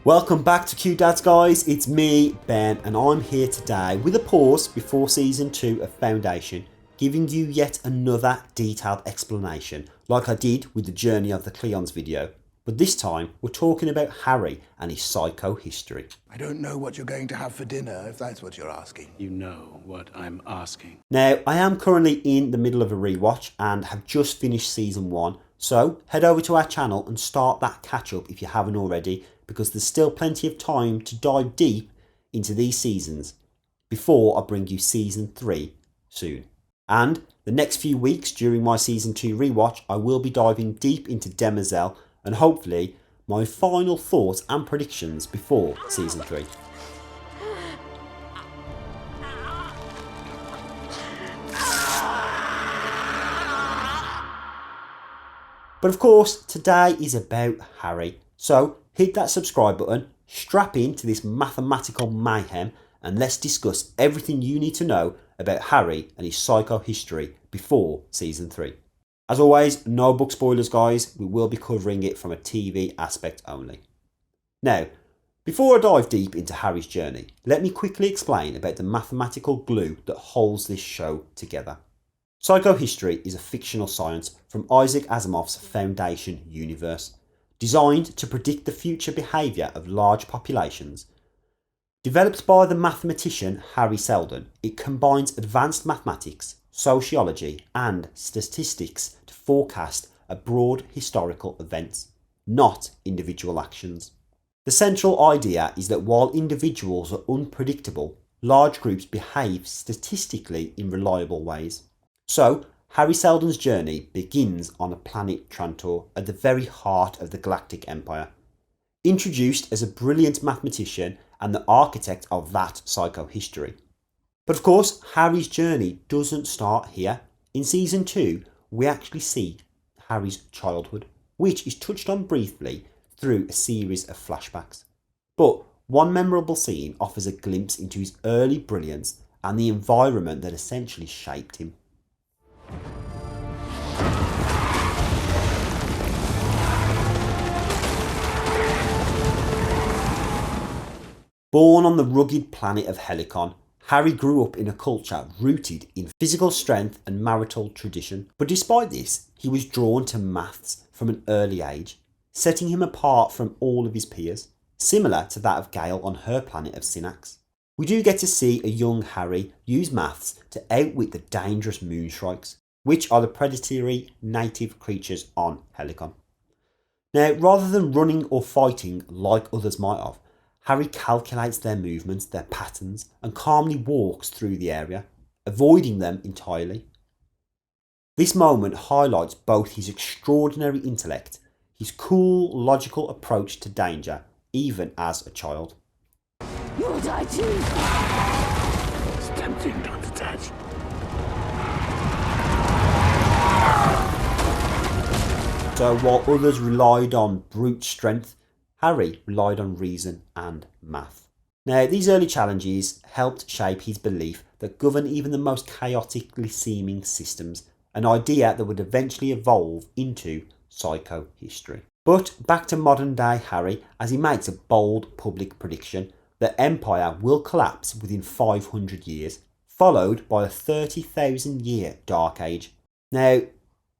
Welcome back to Q Dads, guys. It's me, Ben, and I'm here today with a pause before Season 2 of Foundation, giving you yet another detailed explanation, like I did with the Journey of the Cleons video. But this time, we're talking about Hari and his psychohistory. I don't know what you're going to have for dinner, if that's what you're asking. You know what I'm asking. Now, I am currently in the middle of a rewatch and have just finished Season 1, so head over to our channel and start that catch up if you haven't already, because there's still plenty of time to dive deep into these seasons before I bring you Season 3 soon. And the next few weeks during my Season 2 rewatch, I will be diving deep into Demoiselle and hopefully my final thoughts and predictions before Season 3. But of course, today is about Hari, so hit that subscribe button, strap into this mathematical mayhem, and let's discuss everything you need to know about Hari and his psychohistory before Season 3. As always, no book spoilers, guys. We will be covering it from a TV aspect only. Now, before I dive deep into Hari's journey, let me quickly explain about the mathematical glue that holds this show together. Psychohistory is a fictional science from Isaac Asimov's Foundation universe, designed to predict the future behaviour of large populations. Developed by the mathematician Hari Seldon, it combines advanced mathematics, sociology and statistics to forecast a broad historical events, not individual actions. The central idea is that while individuals are unpredictable, large groups behave statistically in reliable ways. So, Hari Seldon's journey begins on a planet Trantor at the very heart of the Galactic Empire. Introduced as a brilliant mathematician and the architect of that psychohistory. But of course, Hari's journey doesn't start here. In Season 2, we actually see Hari's childhood, which is touched on briefly through a series of flashbacks. But one memorable scene offers a glimpse into his early brilliance and the environment that essentially shaped him. Born on the rugged planet of Helon, Hari grew up in a culture rooted in physical strength and marital tradition. But despite this, he was drawn to maths from an early age, setting him apart from all of his peers, similar to that of Gale on her planet of Synax. We do get to see a young Hari use maths to outwit the dangerous moonstrikes, which are the predatory native creatures on Helon. Now, rather than running or fighting like others might have, Hari calculates their movements, their patterns, and calmly walks through the area, avoiding them entirely. This moment highlights both his extraordinary intellect, his cool, logical approach to danger, even as a child. You'll die too! It's tempting, Dr. Taj. So while others relied on brute strength, Hari relied on reason and math. Now, these early challenges helped shape his belief that govern even the most chaotically seeming systems, an idea that would eventually evolve into psychohistory. But back to modern day Hari, as he makes a bold public prediction that Empire will collapse within 500 years, followed by a 30,000 year dark age. Now,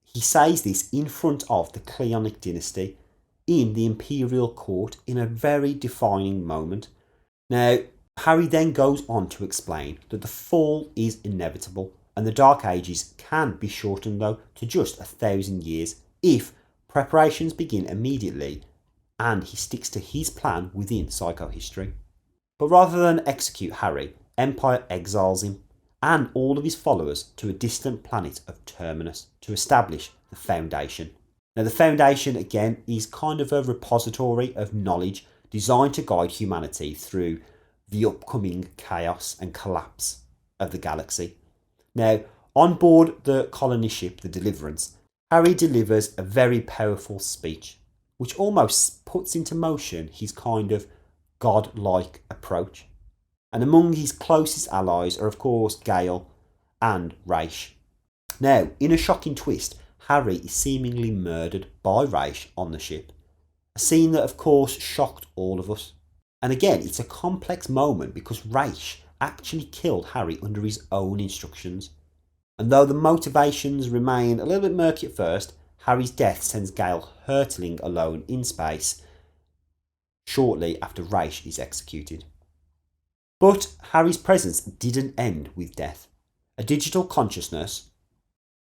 he says this in front of the Cleonic dynasty, in the imperial court, in a very defining moment. Now, Hari then goes on to explain that the fall is inevitable and the Dark Ages can be shortened though to just 1,000 years if preparations begin immediately, and he sticks to his plan within psychohistory. But rather than execute Hari, Empire exiles him and all of his followers to a distant planet of Terminus to establish the Foundation. Now, the Foundation, again, is kind of a repository of knowledge designed to guide humanity through the upcoming chaos and collapse of the galaxy. Now, on board the colony ship, the Deliverance, Hari delivers a very powerful speech, which almost puts into motion his kind of godlike approach. And among his closest allies are, of course, Gale and Raish. Now, in a shocking twist, Hari is seemingly murdered by Raish on the ship, A scene that of course shocked all of us. And again, it's a complex moment because Ra's actually killed Hari under his own instructions. And though the motivations remain a little bit murky at first, Hari's death sends Gale hurtling alone in space shortly after Ra's is executed. But Hari's presence didn't end with death. A digital consciousness,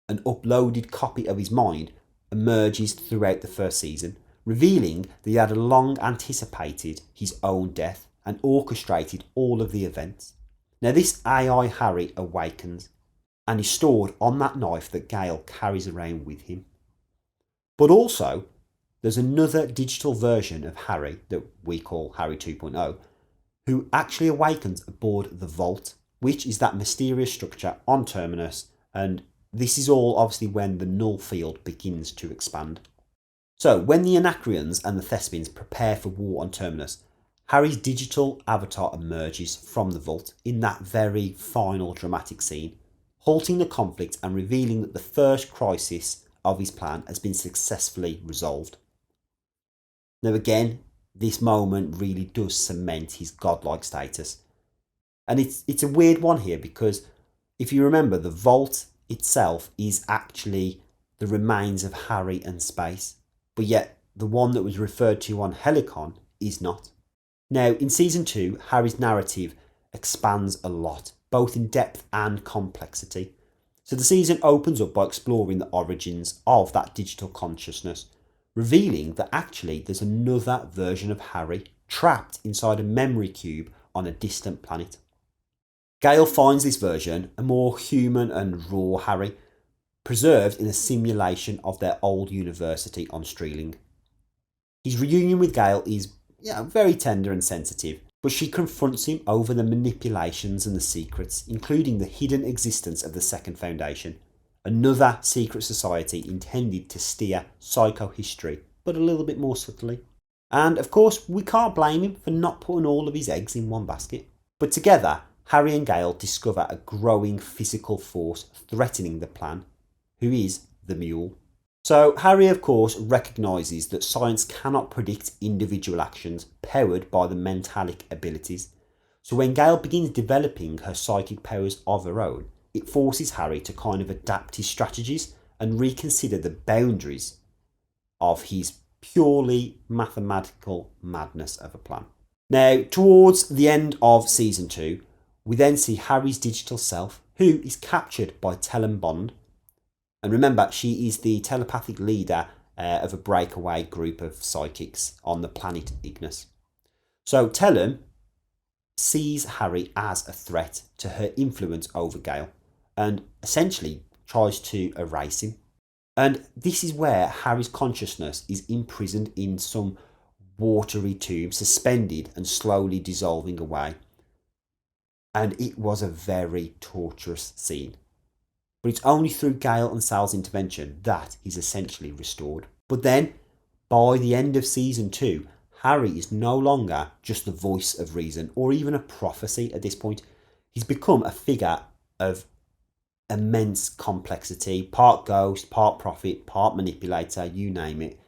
an uploaded copy of his mind, emerges throughout the first season, revealing that he had long anticipated his own death and orchestrated all of the events. Now this AI Hari awakens and is stored on that knife that Gale carries around with him. But also, there's another digital version of Hari that we call Hari 2.0, who actually awakens aboard the Vault, which is that mysterious structure on Terminus, and this is all obviously when the null field begins to expand. So when the Anacreons and the Thespians prepare for war on Terminus, Hari's digital avatar emerges from the Vault in that very final dramatic scene, halting the conflict and revealing that the first crisis of his plan has been successfully resolved. Now again, this moment really does cement his godlike status. And it's a weird one here because if you remember, the Vault itself is actually the remains of Hari and space, but yet the one that was referred to on Helicon is not. Now in Season 2, Hari's narrative expands a lot, both in depth and complexity. So the season opens up by exploring the origins of that digital consciousness, revealing that actually there's another version of Hari trapped inside a memory cube on a distant planet. Gale finds this version, a more human and raw Hari, preserved in a simulation of their old university on Streeling. His reunion with Gale is very tender and sensitive, but she confronts him over the manipulations and the secrets, including the hidden existence of the Second Foundation, another secret society intended to steer psychohistory, but a little bit more subtly. And of course, we can't blame him for not putting all of his eggs in one basket. But together, Hari and Gale discover a growing physical force threatening the plan, who is the Mule. So Hari of course recognises that science cannot predict individual actions powered by the mentalic abilities. So when Gale begins developing her psychic powers of her own, it forces Hari to kind of adapt his strategies and reconsider the boundaries of his purely mathematical madness of a plan. Now, towards the end of Season 2, we then see Hari's digital self, who is captured by Telem Bond. And remember, she is the telepathic leader of a breakaway group of psychics on the planet Ignis. So Telem sees Hari as a threat to her influence over Gale and essentially tries to erase him. And this is where Hari's consciousness is imprisoned in some watery tube, suspended and slowly dissolving away. And it was a very torturous scene. But it's only through Gale and Sal's intervention that he's essentially restored. But then, by the end of Season 2, Hari is no longer just the voice of reason or even a prophecy at this point. He's become a figure of immense complexity, part ghost, part prophet, part manipulator, you name it.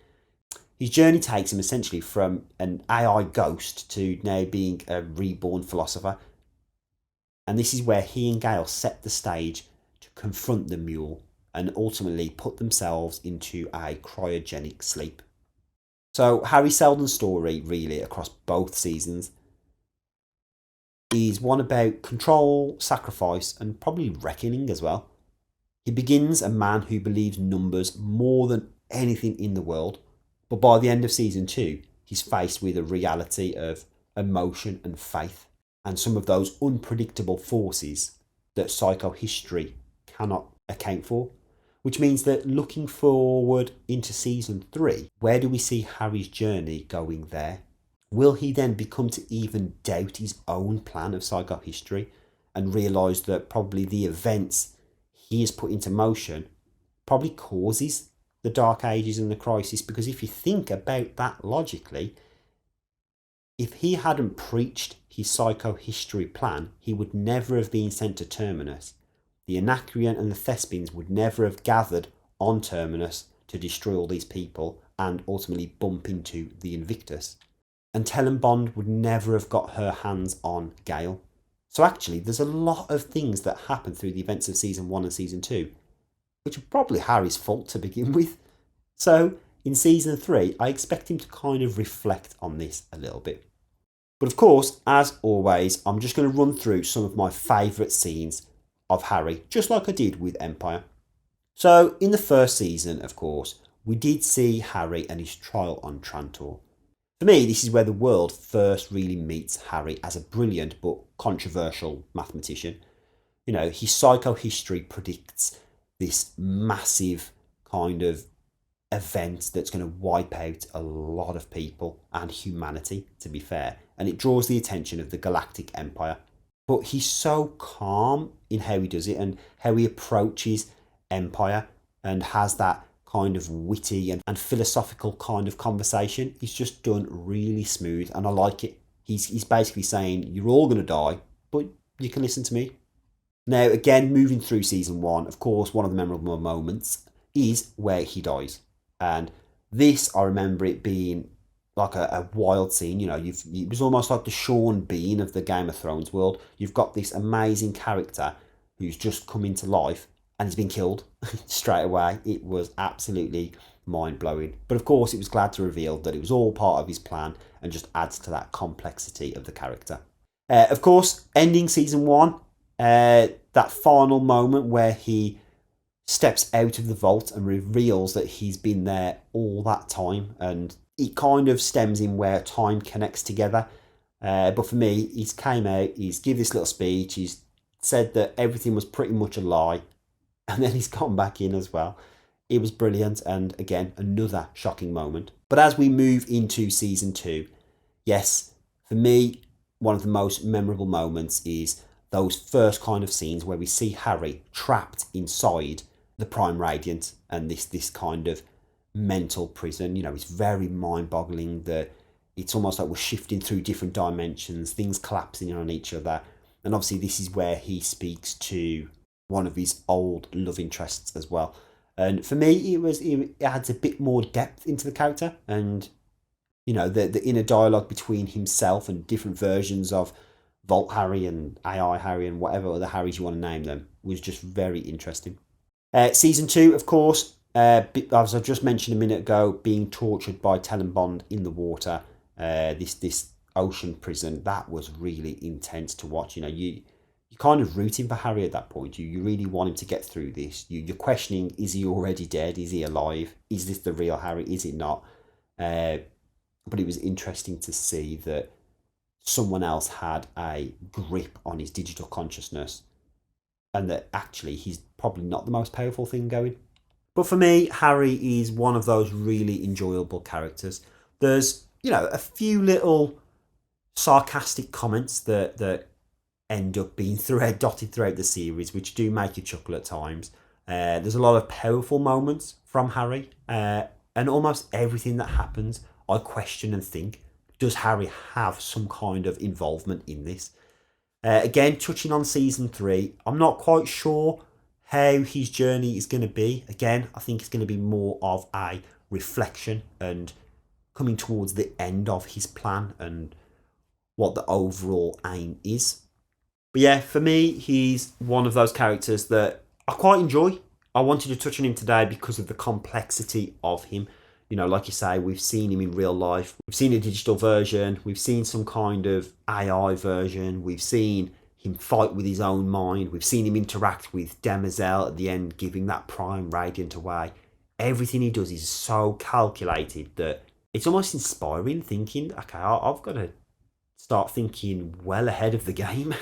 His journey takes him essentially from an AI ghost to now being a reborn philosopher. And this is where he and Gale set the stage to confront the Mule and ultimately put themselves into a cryogenic sleep. So Hari Seldon's story, really, across both seasons, is one about control, sacrifice, and probably reckoning as well. He begins a man who believes numbers more than anything in the world, but by the end of Season 2, he's faced with a reality of emotion and faith, and some of those unpredictable forces that psychohistory cannot account for. Which means that looking forward into Season 3, where do we see Hari's journey going there? Will he then become to even doubt his own plan of psychohistory and realise that probably the events he has put into motion probably causes the Dark Ages and the crisis? Because if you think about that logically, if he hadn't preached his psychohistory plan, he would never have been sent to Terminus. The Anacreon and the Thespians would never have gathered on Terminus to destroy all these people, and ultimately bump into the Invictus. And Tellenbond would never have got her hands on Gale. So actually, there's a lot of things that happen through the events of Season 1 and Season 2, which are probably Harry's fault to begin with. So, in Season 3, I expect him to kind of reflect on this a little bit. But of course, as always, I'm just going to run through some of my favourite scenes of Harry, just like I did with Empire. So, in the first season, of course, we did see Harry and his trial on Trantor. For me, this is where the world first really meets Harry as a brilliant but controversial mathematician. You know, his psychohistory predicts this massive kind of event that's going to wipe out a lot of people and humanity, to be fair, and it draws the attention of the Galactic Empire. But he's so calm in how he does it and how he approaches Empire and has that kind of witty and philosophical kind of conversation. He's just done really smooth and I like it. He's basically saying, you're all going to die, but you can listen to me. Now, again, moving through Season 1, of course, one of the memorable moments is where he dies. And this, I remember it being like a wild scene. You know, it was almost like the Sean Bean of the Game of Thrones world. You've got this amazing character who's just come into life and he's been killed straight away. It was absolutely mind-blowing. But of course, it was glad to reveal that it was all part of his plan and just adds to that complexity of the character. Of course, ending Season 1, that final moment where he steps out of the vault and reveals that he's been there all that time, and it kind of stems in where time connects together. But for me, he's came out, he's given this little speech, he's said that everything was pretty much a lie, and then he's gone back in as well. It was brilliant, and again, another shocking moment. But as we move into Season 2, yes, for me, one of the most memorable moments is those first kind of scenes where we see Harry trapped inside the Prime Radiant and this kind of mental prison. You know, it's very mind-boggling that it's almost like we're shifting through different dimensions, things collapsing on each other. And obviously this is where he speaks to one of his old love interests as well. And for me, it adds a bit more depth into the character, and you know, the inner dialogue between himself and different versions of Vault Harry and AI Harry and whatever other Harrys you want to name them was just very interesting. Season 2, of course, as I just mentioned a minute ago, being tortured by Tellenbond in the water, this ocean prison, that was really intense to watch. You know, you're kind of rooting for Harry at that point. You really want him to get through this. You're questioning, is he already dead? Is he alive? Is this the real Harry? Is it not? But it was interesting to see that someone else had a grip on his digital consciousness and that actually he's probably not the most powerful thing going. But for me, Harry is one of those really enjoyable characters. There's, you know, a few little sarcastic comments that end up being dotted throughout the series, which do make you chuckle at times. There's a lot of powerful moments from Harry, and almost everything that happens, I question and think, does Harry have some kind of involvement in this? Again, touching on Season 3, I'm not quite sure how his journey is going to be. Again, I think it's going to be more of a reflection and coming towards the end of his plan and what the overall aim is. But yeah, for me, he's one of those characters that I quite enjoy. I wanted to touch on him today because of the complexity of him. You know, like you say, we've seen him in real life. We've seen a digital version. We've seen some kind of AI version. We've seen him fight with his own mind. We've seen him interact with Demoiselle at the end, giving that Prime Radiant away. Everything he does is so calculated that it's almost inspiring, thinking, okay, I've got to start thinking well ahead of the game.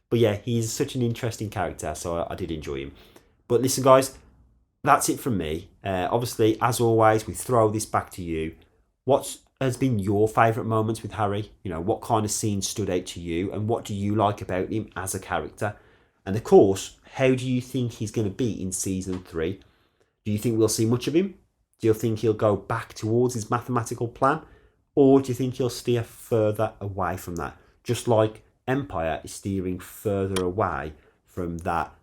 But yeah, he's such an interesting character, so I did enjoy him. But listen, guys, that's it from me. Obviously, as always, we throw this back to you. What has been your favourite moments with Harry? You know, what kind of scenes stood out to you, and what do you like about him as a character? And of course, how do you think he's going to be in Season 3? Do you think we'll see much of him? Do you think he'll go back towards his mathematical plan? Or do you think he'll steer further away from that? Just like Empire is steering further away from that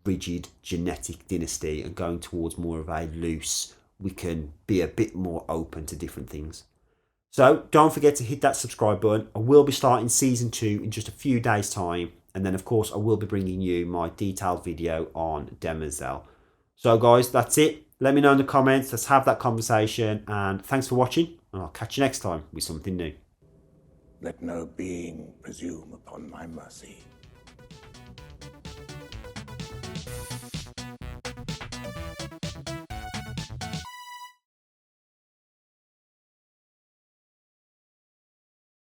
rigid genetic dynasty and going towards more of a loose, we can be a bit more open to different things. So don't forget to hit that subscribe button. I will be starting season 2 in just a few days time. And then of course I will be bringing you my detailed video on Demerzel. So guys, that's it. Let me know in the comments. Let's have that conversation. And thanks for watching. And I'll catch you next time with something new. Let no being presume upon my mercy.